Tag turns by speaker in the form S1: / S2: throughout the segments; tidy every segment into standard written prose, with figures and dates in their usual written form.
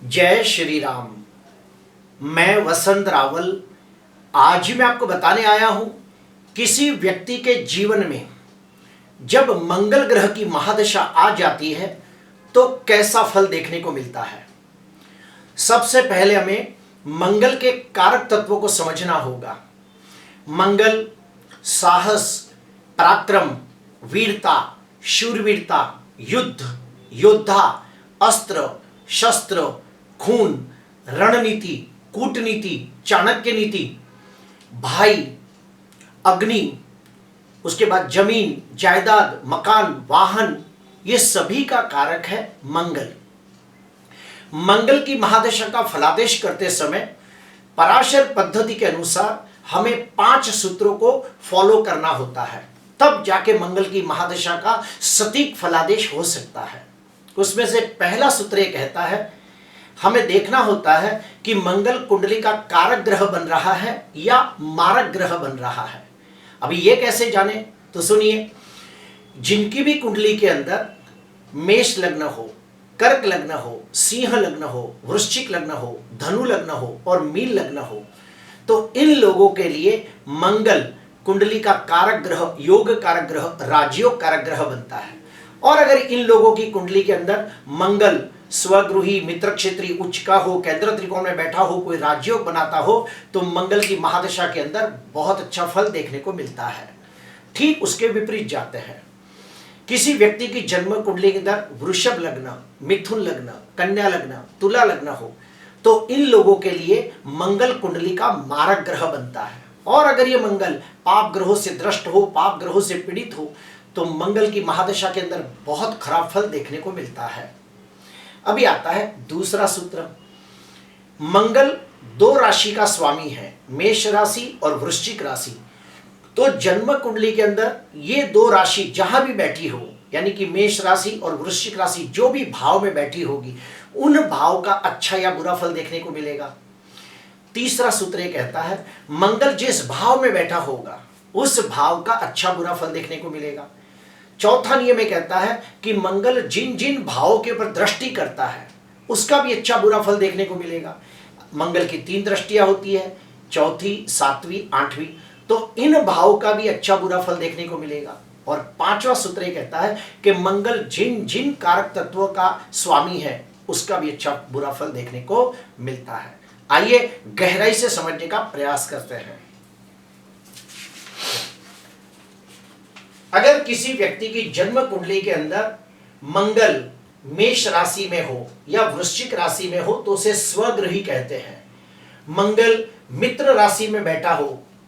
S1: जय श्री राम। मैं वसंत रावल आज मैं आपको बताने आया हूं किसी व्यक्ति के जीवन में जब मंगल ग्रह की महादशा आ जाती है तो कैसा फल देखने को मिलता है। सबसे पहले हमें मंगल के कारक तत्वों को समझना होगा। मंगल साहस, पराक्रम, वीरता, शूरवीरता, युद्ध, योद्धा, अस्त्र शस्त्र, खून, रणनीति, कूटनीति, चाणक्य नीति, भाई, अग्नि, उसके बाद जमीन, जायदाद, मकान, वाहन, ये सभी का कारक है मंगल। मंगल की महादशा का फलादेश करते समय पराशर पद्धति के अनुसार हमें 5 सूत्रों को फॉलो करना होता है, तब जाके मंगल की महादशा का सटीक फलादेश हो सकता है। उसमें से पहला सूत्र यह कहता है, हमें देखना होता है कि मंगल कुंडली का कारक ग्रह बन रहा है या मारक ग्रह बन रहा है। अभी ये कैसे जाने, तो सुनिए। जिनकी भी कुंडली के अंदर मेष लग्न हो, कर्क लग्न हो, सिंह लग्न हो, वृश्चिक लग्न हो, धनु लग्न हो और मीन लग्न हो, तो इन लोगों के लिए मंगल कुंडली का कारक ग्रह, योग कारक ग्रह, राजयोग कारक ग्रह बनता है। और अगर इन लोगों की कुंडली के अंदर मंगल स्वगृही, मित्र क्षेत्री, उच्च का हो, केंद्र त्रिकोण में बैठा हो, कोई राजयोग बनाता हो, तो मंगल की महादशा के अंदर बहुत अच्छा फल देखने को मिलता है। ठीक उसके विपरीत जाते हैं। किसी व्यक्ति की जन्म कुंडली के अंदर वृषभ लग्न, मिथुन लग्न, कन्या लग्न, तुला लग्न हो, तो इन लोगों के लिए मंगल कुंडली का मारक ग्रह बनता है। और अगर ये मंगल पाप ग्रहों से द्रष्ट हो, पाप ग्रहों से पीड़ित हो, तो मंगल की महादशा के अंदर बहुत खराब फल देखने को मिलता है। अभी आता है दूसरा सूत्र। मंगल 2 राशि का स्वामी है, मेष राशि और वृश्चिक राशि। तो जन्म कुंडली के अंदर ये 2 राशि जहां भी बैठी हो, यानी कि मेष राशि और वृश्चिक राशि जो भी भाव में बैठी होगी, उन भाव का अच्छा या बुरा फल देखने को मिलेगा। तीसरा सूत्र ये कहता है, मंगल जिस भाव में बैठा होगा उस भाव का अच्छा बुरा फल देखने को मिलेगा। चौथा नियम ये कहता है कि मंगल जिन जिन भावों के ऊपर दृष्टि करता है उसका भी अच्छा बुरा फल देखने को मिलेगा। मंगल की 3 दृष्टियां होती है, चौथी, 7वीं, 8वीं, तो इन भावों का भी अच्छा बुरा फल देखने को मिलेगा। और 5वां सूत्र ये कहता है कि मंगल जिन जिन कारक तत्वों का स्वामी है उसका भी अच्छा बुरा फल देखने को मिलता है। आइए गहराई से समझने का प्रयास करते हैं। अगर किसी व्यक्ति की जन्म कुंडली के अंदर मंगल मेष राशि में हो या वृश्चिक राशि में हो तो उसे स्वगृही कहते हैं। मंगल मित्र राशि में बैठा हो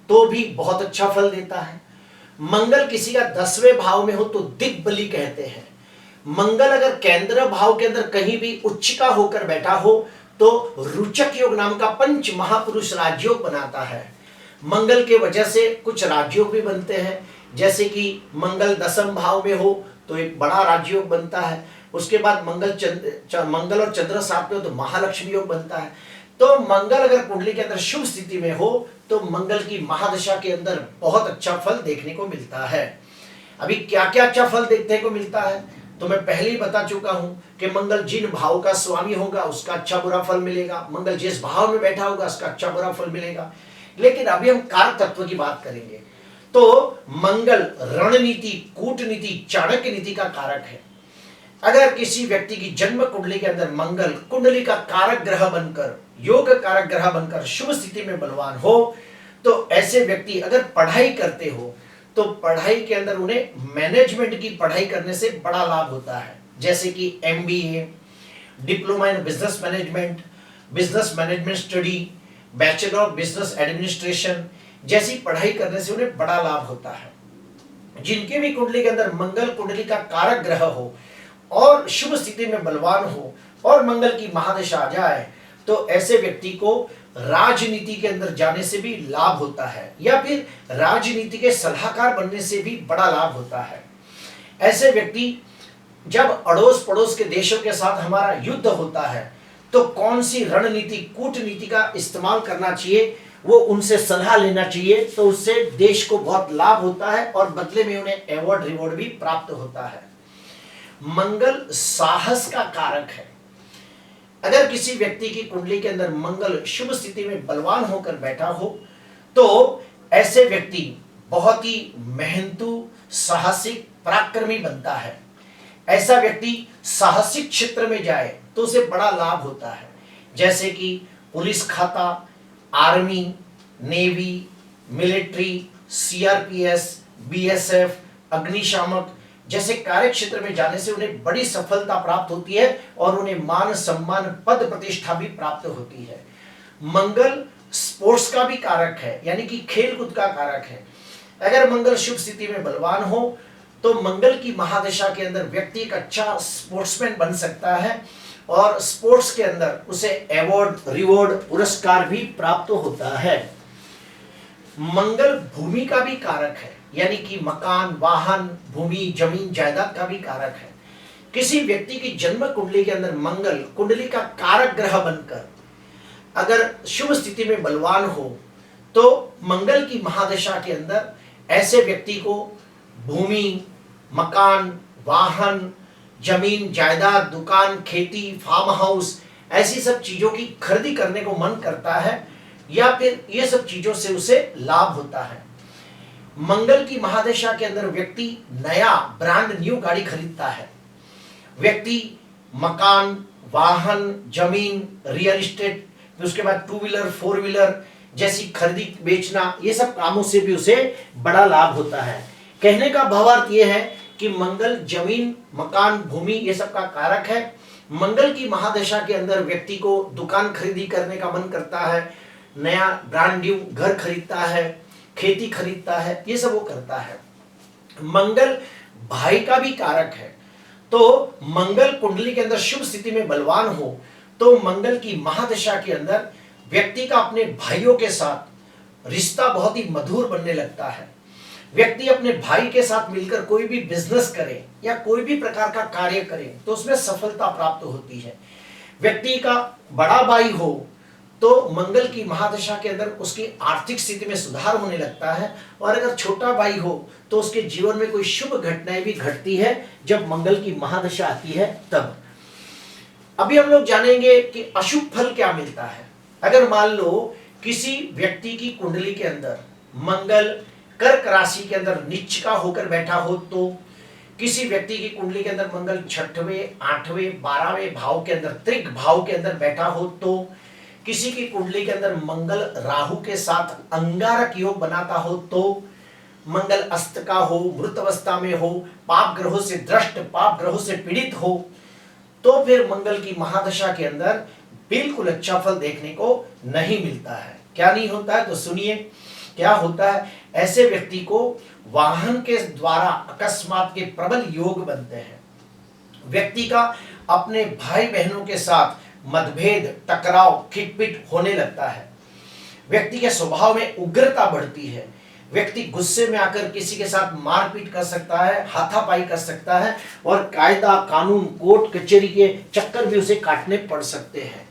S1: तो भी बहुत अच्छा फल देता है। मंगल किसी का 10वें भाव में हो तो दिग्बली कहते हैं। मंगल अगर केंद्र भाव के अंदर कहीं भी उच्च का होकर बैठा हो तो रुचक योग नाम का पंच महापुरुष राजयोग बनाता है। मंगल के वजह से कुछ राजयोग भी बनते हैं, जैसे कि मंगल 10वें भाव में हो तो एक बड़ा राजयोग बनता है। उसके बाद मंगल और चंद्र साथ में हो तो महालक्ष्मी योग बनता है। तो मंगल अगर कुंडली के अंदर शुभ स्थिति में हो तो मंगल की महादशा के अंदर बहुत अच्छा फल देखने को मिलता है। अभी क्या क्या अच्छा फल देखने को मिलता है तो मैं पहले ही बता चुका हूं कि मंगल जिन भाव का स्वामी होगा उसका अच्छा बुरा फल मिलेगा, मंगल जिस भाव में बैठा होगा उसका अच्छा बुरा फल मिलेगा। लेकिन अभी हम कारक तत्व की बात करेंगे। तो मंगल रणनीति, कूटनीति, चाणक्य नीति का कारक है। अगर किसी व्यक्ति की जन्म कुंडली के अंदर मंगल कुंडली का कारक ग्रह बनकर, योग कारक ग्रह बनकर शुभ स्थिति में बलवान हो तो ऐसे व्यक्ति अगर पढ़ाई करते हो तो पढ़ाई के अंदर उन्हें मैनेजमेंट की पढ़ाई करने से बड़ा लाभ होता है, जैसे कि MBA, diploma in business management study, bachelor of business administration जैसी पढ़ाई करने से उन्हें बड़ा लाभ होता है। जिनके भी कुंडली के अंदर मंगल कुंडली का कारक ग्रह हो और शुभ स्थिति में बलवान हो और मंगल की महादशा आ जाए तो ऐसे व्यक्ति को राजनीति के अंदर जाने से भी लाभ होता है या फिर राजनीति के सलाहकार बनने से भी बड़ा लाभ होता है। ऐसे व्यक्ति जब अड़ोस पड़ोस के देशों के साथ हमारा युद्ध होता है तो कौन सी रणनीति, कूटनीति का इस्तेमाल करना चाहिए वो उनसे सलाह लेना चाहिए, तो उससे देश को बहुत लाभ होता है और बदले में उन्हें अवार्ड रिवॉर्ड भी प्राप्त होता है। मंगल साहस का कारक है। अगर किसी व्यक्ति की कुंडली के अंदर मंगल शुभ स्थिति में बलवान होकर बैठा हो तो ऐसे व्यक्ति बहुत ही मेहनतू, साहसिक, पराक्रमी बनता है। ऐसा व्यक्ति साहसिक क्षेत्र में जाए तो उसे बड़ा लाभ होता है, जैसे कि पुलिस खाता, आर्मी, नेवी, मिलिट्री, सीआरपीएस, बीएसएफ, अग्निशामक जैसे कार्य क्षेत्र में जाने से उन्हें बड़ी सफलता प्राप्त होती है और उन्हें मान सम्मान, पद प्रतिष्ठा भी प्राप्त होती है। मंगल स्पोर्ट्स का भी कारक है, यानी कि खेल कूद का कारक है। अगर मंगल शुभ स्थिति में बलवान हो तो मंगल की महादशा के अंदर व्यक्ति एक अच्छा स्पोर्ट्समैन बन सकता है और स्पोर्ट्स के अंदर उसे अवार्ड, रिवॉर्ड, पुरस्कार भी प्राप्त होता है। मंगल भूमि का भी कारक है, यानी कि मकान, वाहन, भूमि, जमीन, जायदाद का भी कारक है। किसी व्यक्ति की जन्म कुंडली के अंदर मंगल कुंडली का कारक ग्रह बनकर अगर शुभ स्थिति में बलवान हो तो मंगल की महादशा के अंदर ऐसे व्यक्ति को भूमि, मकान, वाहन, जमीन, जायदाद, दुकान, खेती, फार्म हाउस ऐसी सब चीजों की खरीदी करने को मन करता है या फिर ये सब चीजों से उसे लाभ होता है। मंगल की महादशा के अंदर व्यक्ति नया ब्रांड न्यू गाड़ी खरीदता है। व्यक्ति मकान, वाहन, जमीन, रियल एस्टेट, फिर उसके बाद टू व्हीलर, फोर व्हीलर जैसी खरीदी बेचना, ये सब कामों से भी उसे बड़ा लाभ होता है। कहने का भावार्थ ये है कि मंगल जमीन, मकान, भूमि ये सब का कारक है। मंगल की महादशा के अंदर व्यक्ति को दुकान खरीदी करने का मन करता है, नया ब्रांड न्यू घर खरीदता है, खेती खरीदता है, ये सब वो करता है। मंगल भाई का भी कारक है, तो मंगल कुंडली के अंदर शुभ स्थिति में बलवान हो तो मंगल की महादशा के अंदर व्यक्ति का अपने भाइयों के साथ रिश्ता बहुत ही मधुर बनने लगता है। व्यक्ति अपने भाई के साथ मिलकर कोई भी बिजनेस करे या कोई भी प्रकार का कार्य करे तो उसमें सफलता प्राप्त होती है। व्यक्ति का बड़ा भाई हो तो मंगल की महादशा के अंदर उसकी आर्थिक स्थिति में सुधार होने लगता है और अगर छोटा भाई हो तो उसके जीवन में कोई शुभ घटनाएं भी घटती है जब मंगल की महादशा आती है तब। अभी हम लोग जानेंगे कि अशुभ फल क्या मिलता है। अगर मान लो किसी व्यक्ति की कुंडली के अंदर मंगल कर्क राशि के अंदर नीच का होकर बैठा हो, तो किसी व्यक्ति की कुंडली के अंदर मंगल 6वें, 8वें, 12वें भाव के अंदर त्रिक भाव के अंदर बैठा हो, तो किसी की कुंडली के अंदर मंगल राहु के साथ अंगारक योग बनाता हो, तो मंगल अस्त का हो, मृत अवस्था में हो, पाप ग्रहों से दृष्ट, पाप ग्रहों से पीड़ित हो, तो फिर मंगल की महादशा के अंदर बिल्कुल अच्छा फल देखने को नहीं मिलता है। क्या नहीं होता है तो सुनिए क्या होता है। ऐसे व्यक्ति को वाहन के द्वारा अकस्मात के प्रबल योग बनते हैं। व्यक्ति का अपने भाई बहनों के साथ मतभेद, टकराव, खिटपिट होने लगता है। व्यक्ति के स्वभाव में उग्रता बढ़ती है। व्यक्ति गुस्से में आकर किसी के साथ मारपीट कर सकता है, हाथापाई कर सकता है और कायदा, कानून, कोर्ट कचहरी के चक्कर भी उसे काटने पड़ सकते हैं।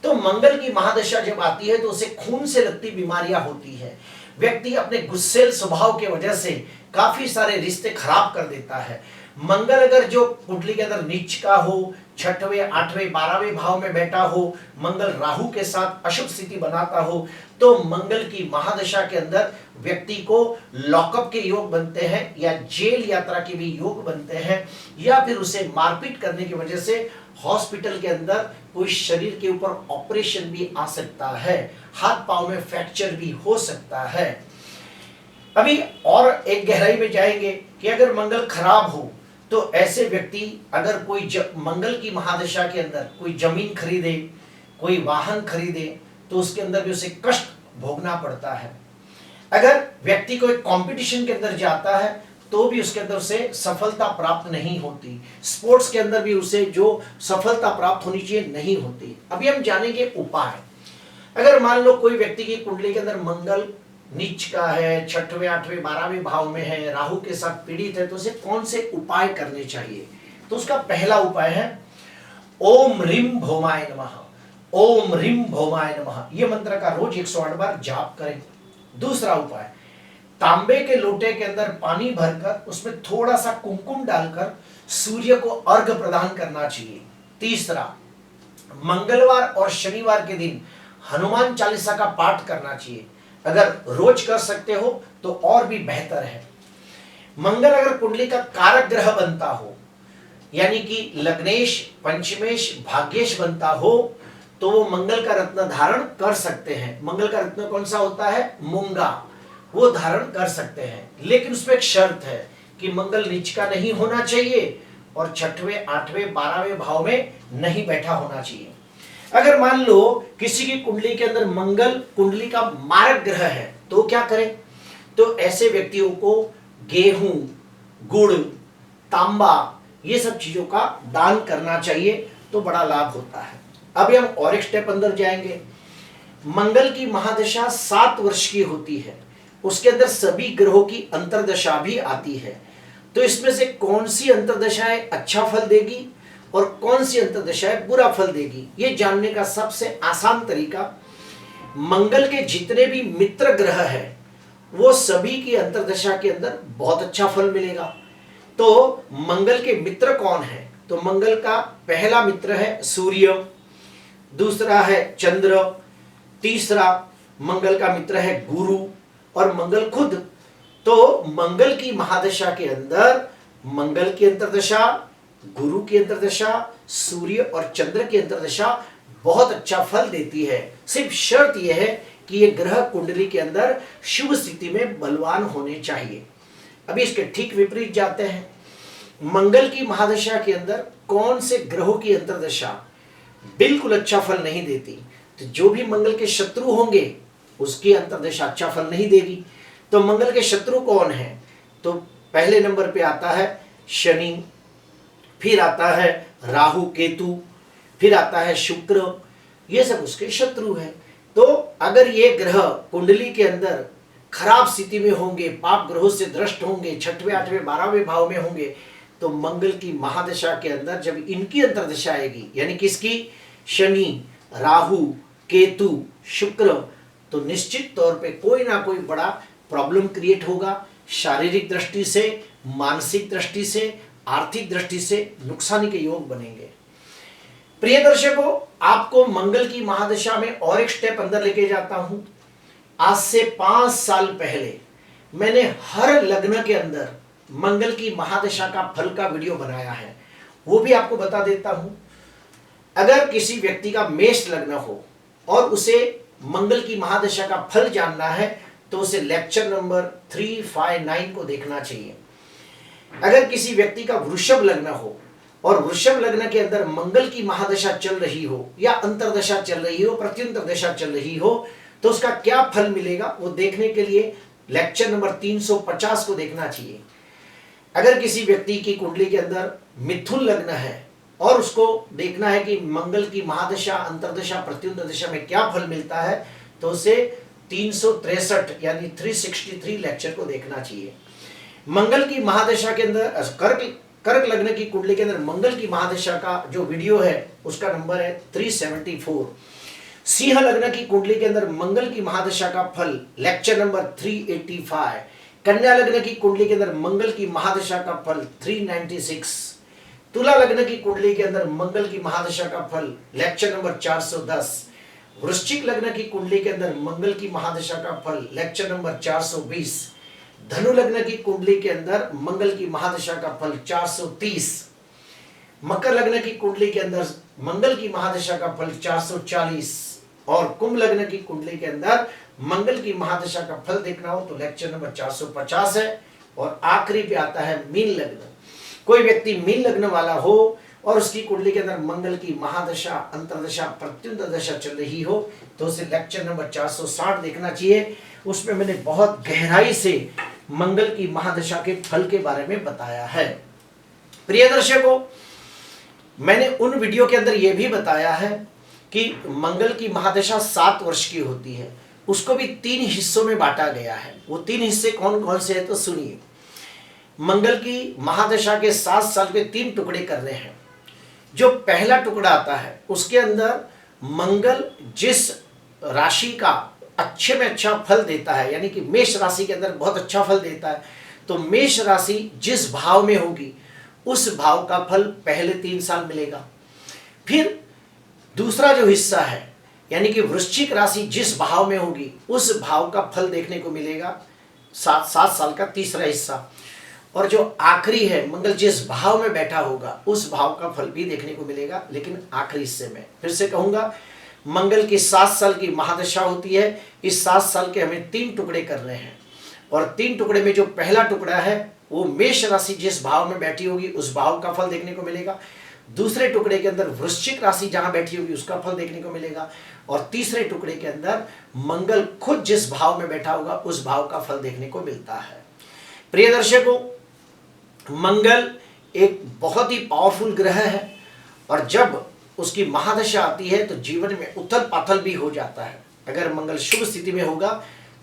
S1: तो मंगल की महादशा जब आती है तो उसे खून से लगती बीमारियां होती है। व्यक्ति अपने गुस्सेल स्वभाव की वजह से काफी सारे रिश्ते खराब कर देता है। मंगल अगर जो कुंडली के अंदर नीच का हो, 6वें, 8वें, 12वें भाव में बैठा हो, मंगल राहु के साथ अशुभ स्थिति बनाता हो, तो मंगल की महादशा के अंदर व्यक्ति को लॉकअप के योग बनते हैं या जेल यात्रा के भी योग बनते हैं या फिर उसे मारपीट करने की वजह से हॉस्पिटल के अंदर कोई शरीर के ऊपर ऑपरेशन भी आ सकता है, हाथ पांव में फ्रैक्चर भी हो सकता है। अभी और एक गहराई में जाएंगे कि अगर मंगल खराब हो तो ऐसे व्यक्ति अगर कोई मंगल की महादशा के अंदर कोई जमीन खरीदे, कोई वाहन खरीदे तो उसके अंदर भी उसे कष्ट भोगना पड़ता है। अगर व्यक्ति को एक कंपटीशन के अंदर जाता है तो भी उसके अंदर उसे सफलता प्राप्त नहीं होती। स्पोर्ट्स के अंदर भी उसे जो सफलता प्राप्त होनी चाहिए नहीं होती। अभी हम जानेंगे उपाय। अगर मान लो कोई व्यक्ति की कुंडली के अंदर मंगल नीच का है, 6वें, 8वें, 12वें भाव में है, राहु के साथ पीड़ित है, तो उसे कौन से उपाय करने चाहिए? तो उसका पहला उपाय है ओम ह्रीं भौमाय नमः। ओम ह्रीं भौमाय नमः ये मंत्र का रोज 108 बार जाप करें। दूसरा उपाय, तांबे के लोटे के अंदर पानी भरकर उसमें थोड़ा सा कुमकुम डालकर सूर्य को अर्घ प्रदान करना चाहिए। तीसरा, मंगलवार और शनिवार के दिन हनुमान चालीसा का पाठ करना चाहिए। अगर रोज कर सकते हो तो और भी बेहतर है। मंगल अगर कुंडली का कारक ग्रह बनता हो, यानी कि लग्नेश, पंचमेश, भाग्येश बनता हो, तो वो मंगल का रत्न धारण कर सकते हैं। मंगल का रत्न कौन सा होता है? मूंगा, वो धारण कर सकते हैं। लेकिन उसमें एक शर्त है कि मंगल नीच का नहीं होना चाहिए और छठवें, आठवें, 12वें भाव में नहीं बैठा होना चाहिए। अगर मान लो किसी की कुंडली के अंदर मंगल कुंडली का मारक ग्रह है तो क्या करें? तो ऐसे व्यक्तियों को गेहूं, गुड़, तांबा, ये सब चीजों का दान करना चाहिए, तो बड़ा लाभ होता है। अभी हम और एक स्टेप अंदर जाएंगे। मंगल की महादशा 7 वर्ष की होती है, उसके अंदर सभी ग्रहों की अंतर्दशा भी आती है। तो इसमें से कौन सी अंतर्दशाएं अच्छा फल देगी और कौन सी अंतर्दशाएं बुरा फल देगी, ये जानने का सबसे आसान तरीका, मंगल के जितने भी मित्र ग्रह है वो सभी की अंतर्दशा के अंदर बहुत अच्छा फल मिलेगा। तो मंगल के मित्र कौन है? तो मंगल का पहला मित्र है सूर्य, दूसरा है चंद्र, तीसरा मंगल का मित्र है गुरु और मंगल खुद। तो मंगल की महादशा के अंदर मंगल की अंतर्दशा, गुरु की अंतर्दशा, सूर्य और चंद्र की अंतर्दशा बहुत अच्छा फल देती है। सिर्फ शर्त यह है कि ये ग्रह कुंडली के अंदर शुभ स्थिति में बलवान होने चाहिए। अभी इसके ठीक विपरीत जाते हैं। मंगल की महादशा के अंदर कौन से ग्रहों की अंतर्दशा बिल्कुल अच्छा फल नहीं देती? तो जो भी मंगल के शत्रु होंगे उसकी अंतर्दशा अच्छा फल नहीं देगी। तो मंगल के शत्रु कौन है? तो पहले नंबर पे आता है शनि, फिर आता है राहु केतु, फिर आता है शुक्र, ये सब उसके शत्रु हैं। तो अगर ये ग्रह कुंडली के अंदर खराब स्थिति में होंगे, पाप ग्रहों से दृष्ट होंगे, छठवें, आठवें, 12वें भाव में होंगे, तो मंगल की महादशा के अंदर जब इनकी अंतर्दशा आएगी, यानी किसकी? शनि, राहु, केतु, शुक्र, तो निश्चित तौर पे कोई ना कोई बड़ा प्रॉब्लम क्रिएट होगा। शारीरिक दृष्टि से, मानसिक दृष्टि से, आर्थिक दृष्टि से नुकसानी के योग बनेंगे। प्रिय दर्शकों, आपको मंगल की महादशा में और एक स्टेप अंदर लेके जाता हूं। आज से 5 साल पहले मैंने हर लग्न के अंदर मंगल की महादशा का फल का वीडियो बनाया है, वो भी आपको बता देता हूं। अगर किसी व्यक्ति का मेष लग्न हो और उसे मंगल की महादशा का फल जानना है तो उसे लेक्चर नंबर 359 को देखना चाहिए। अगर किसी व्यक्ति का वृषभ लग्न हो और वृषभ लग्न के अंदर मंगल की महादशा चल रही हो या अंतर्दशा चल रही हो, प्रत्युंतरदशा चल रही हो, तो उसका क्या फल मिलेगा वो देखने के लिए लेक्चर नंबर 350 को देखना चाहिए। अगर किसी व्यक्ति की कुंडली के अंदर मिथुन लग्न है और उसको देखना है कि मंगल की महादशा, अंतर्दशा, प्रत्युंतरदशा में क्या फल मिलता है, तो उसे 363 यानी 363 लेक्चर को देखना चाहिए। मंगल की महादशा के अंदर कर्क लग्न की कुंडली के अंदर मंगल की महादशा का जो वीडियो है उसका नंबर है 374। सिंह लग्न की कुंडली के अंदर मंगल की महादशा का फल लेक्चर नंबर 385। कन्या लग्न की कुंडली के अंदर मंगल की महादशा का फल 396। तुला लग्न की कुंडली के अंदर मंगल की महादशा का फल लेक्चर नंबर 410। वृश्चिक लग्न की कुंडली के अंदर मंगल की महादशा का फल लेक्चर नंबर 420। धनु लग्न की कुंडली के अंदर मंगल की महादशा का फल 430। मकर लग्न की कुंडली के अंदर मंगल की महादशा का फल 440 और कुंभ लग्न की कुंडली के अंदर मंगल की महादशा का फल देखना हो तो लेक्चर नंबर 450 है। और आखिरी पे आता है मीन लग्न। कोई व्यक्ति मीन लग्न वाला हो और उसकी कुंडली के अंदर मंगल की महादशा, अंतर्दशा, प्रत्युंतरदशा चल रही हो तो उसे लेक्चर नंबर 460 देखना चाहिए। उसमें मैंने बहुत गहराई से मंगल की महादशा के फल के बारे में बताया है। प्रिय दर्शकों, मैंने उन वीडियो के अंदर यह भी बताया है कि मंगल की महादशा 7 वर्ष की होती है, उसको भी 3 हिस्सों में बांटा गया है। वो 3 हिस्से कौन कौन से हैं तो सुनिए। मंगल की महादशा के 7 साल के 3 टुकड़े करने हैं। जो पहला टुकड़ा आता है उसके अंदर मंगल जिस राशि का अच्छे में अच्छा फल देता है, यानी कि मेष राशि के अंदर बहुत अच्छा फल देता है, तो मेष राशि जिस भाव में होगी उस भाव का फल पहले 3 साल मिलेगा। फिर दूसरा जो हिस्सा है यानी कि वृश्चिक राशि जिस भाव में होगी उस भाव का फल देखने को मिलेगा 7 साल का तीसरा हिस्सा। और जो आखिरी है मंगल जिस भाव में बैठा होगा उस भाव का फल भी देखने को मिलेगा, लेकिन आखिरी हिस्से में। फिर से कहूंगा, मंगल की 7 साल की महादशा होती है। इस 7 साल के हमें 3 टुकड़े करने हैं और 3 टुकड़े में जो पहला टुकड़ा है वो मेष राशि जिस भाव में बैठी होगी उस भाव का फल देखने को मिलेगा। दूसरे टुकड़े के अंदर वृश्चिक राशि जहां बैठी होगी उसका फल देखने को मिलेगा। और तीसरे टुकड़े के अंदर मंगल खुद जिस भाव में बैठा होगा उस भाव का फल देखने को मिलता है। प्रिय दर्शकों, मंगल एक बहुत ही पावरफुल ग्रह है और जब उसकी महादशा आती है तो जीवन में उथल पाथल भी हो जाता है। अगर मंगल शुभ स्थिति में होगा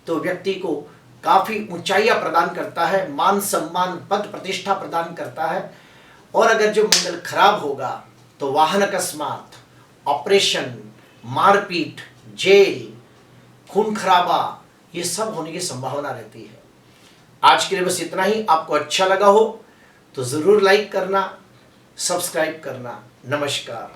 S1: तो व्यक्ति को काफी ऊंचाइयां प्रदान करता है, मान सम्मान पद प्रतिष्ठा प्रदान करता है। और अगर जो मंगल खराब होगा तो वाहन अकस्मात, ऑपरेशन, मारपीट, जेल, खून खराबा, ये सब होने की संभावना रहती है। आज के लिए बस इतना ही। आपको अच्छा लगा हो तो जरूर लाइक करना, सब्सक्राइब करना। नमस्कार।